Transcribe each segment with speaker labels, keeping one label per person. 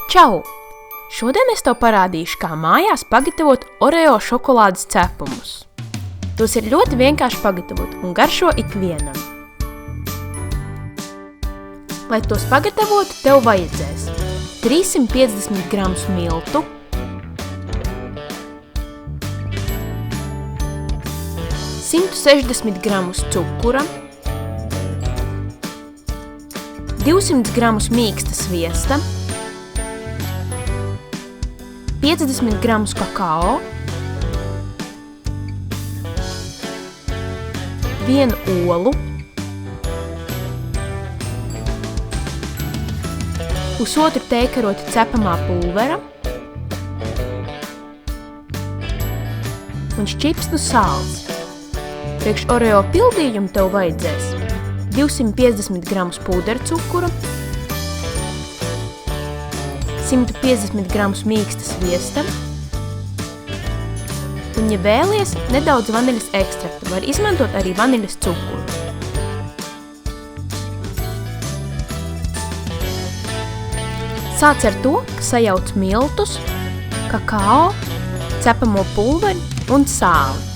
Speaker 1: Čau! Šodien es tev parādīšu, kā mājās pagatavot Oreo šokolādes cepumus. Tos ir ļoti vienkārši pagatavot un garšo ikvienam. Lai tos pagatavotu, tev vajadzēs 350 gramus miltu, 160 gramus cukura, 200 gramus mīksta sviesta, 50 gramus kakao, 1 olu, pusotru tejkaroti cepamā pulvera un šķipsnu sāls. Priekš Oreo pildījumu tev vajadzēs 250 gramus pūdercukura, 150 gramus mīksta sviesta un, ja vēlies, nedaudz vaniļas ekstraktu, var izmantot arī vaniļas cukuru. Sāc ar to, ka sajauc miltus, kakao, cepamo pulveri un sāli.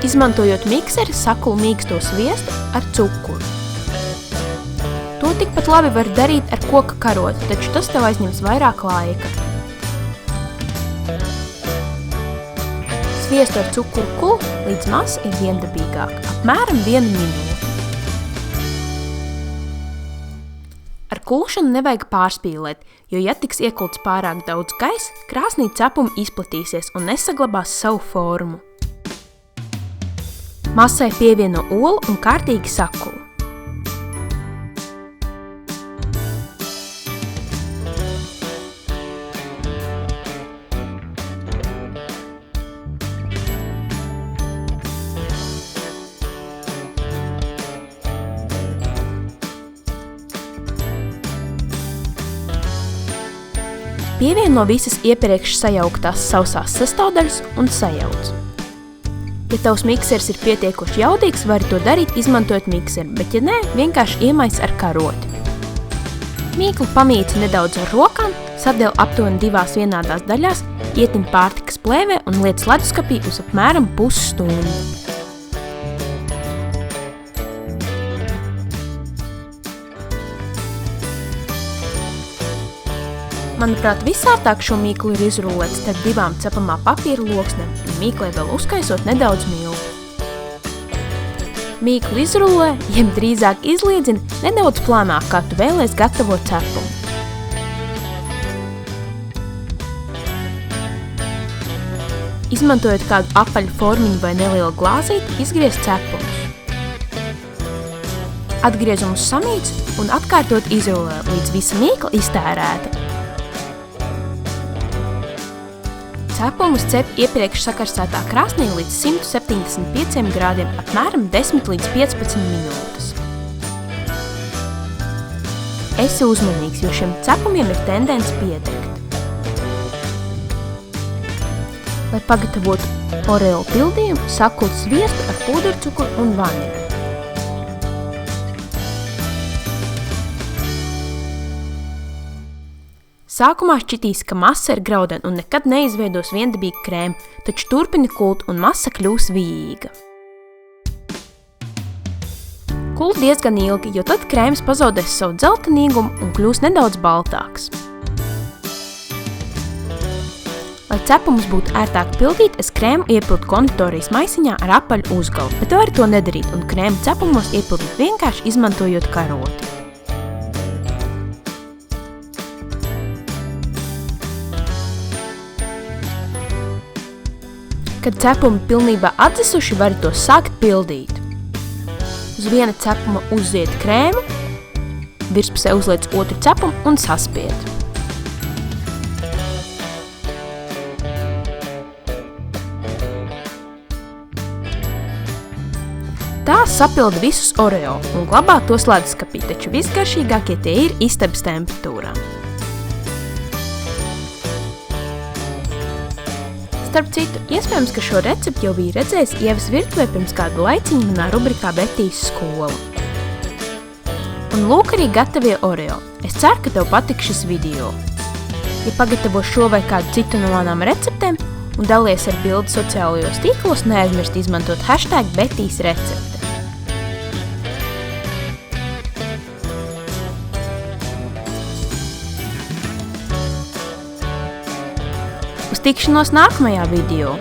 Speaker 1: Izmantojot mikseri, sakulu mīksto sviestu ar cukuru. To tikpat labi var darīt ar koka karotu, taču tas tev aizņems vairāk laika. Sviestu ar cukuru kul, līdz masa ir viendabīgāka, apmēram 1 minūte. Ar kulšanu nevajag pārspīlēt, jo ja tiks iekults pārāk daudz gaisa, krāsnī cepumi izplatīsies un nesaglabās savu formu. Masai pievieno olu un kārtīgi sakulu. Pievieno visas iepriekš sajauktās sausās sastāvdaļas un sajauc. Ja tavs mikseris ir pietiekoši jaudīgs, vari to darīt, izmantojot mikseri, bet ja nē, vienkārši iemais ar karoti. Mīklu pamīci nedaudz ar rokām, sadēl aptuveni 2 vienādās daļās, ietin pārtikas plēvē un liec leduskapī uz apmēram pusstundu. Manuprāt, visārtāk šo mīklu ir izrullēt starp 2 cepamā papīra loksnēm un mīklē vēl uzkaisot nedaudz miltu. Mīklu izrullē, jeb drīzāk izliedzina nedaudz plānāk, kā tu vēlies gatavot cepumu. Izmantojot kādu apaļu formiņu vai nelielu glāzīti, izgriez cepumus. Atgriezumus samīc un atkārtot izrullē, līdz visa mīkla iztērēta. Cepumus cep iepriekš sakarsētā krāsnī līdz 175 grādiem apmēram 10 līdz 15 minūtes. Esi uzmanīgs, jo šiem cepumiem ir tendence piedegt. Lai pagatavotu Oreo pildījumu, sakulu sviestu ar pūdercukuru un vaniļu. Sākumā šķitīs, ka masa ir graudena un nekad neizveidos viendabīgu krēmu, taču turpini kult un masa kļūs vijīga. Kult diezgan ilgi, jo tad krēms pazaudēs savu dzeltenīgumu un kļūs nedaudz baltāks. Lai cepumus būtu ērtāk pildīt, es krēmu iepildu konditorijas maisiņā ar apaļu uzgalu, bet vari to nedarīt un krēmu cepumos iepildīt vienkārši izmantojot karoti. Kad cepumi pilnībā atdzisuši, vari tos sākt pildīt. Uz viena cepuma uzzied krēmu, virspusē uzliec otru cepumu un saspied. Tā Sapildi visus Oreo un glabā to sledusskapī, taču visgaršīgākie tie ir istabas temperatūrā. Starp citu, iespējams, ka šo recepti jau bija redzējis Ievas virtuvē pirms kādu laiciņu manā rubrikā Betijas skola. Un lūk arī gatavie Oreo. Es ceru, ka tev patiks šis video. Ja pagatavo šo vai kādu citu no manām receptēm un dalies ar bildi sociālajos tīklos, neaizmirst izmantot #Betijas recepte. Uz tikšanos nākamajā video!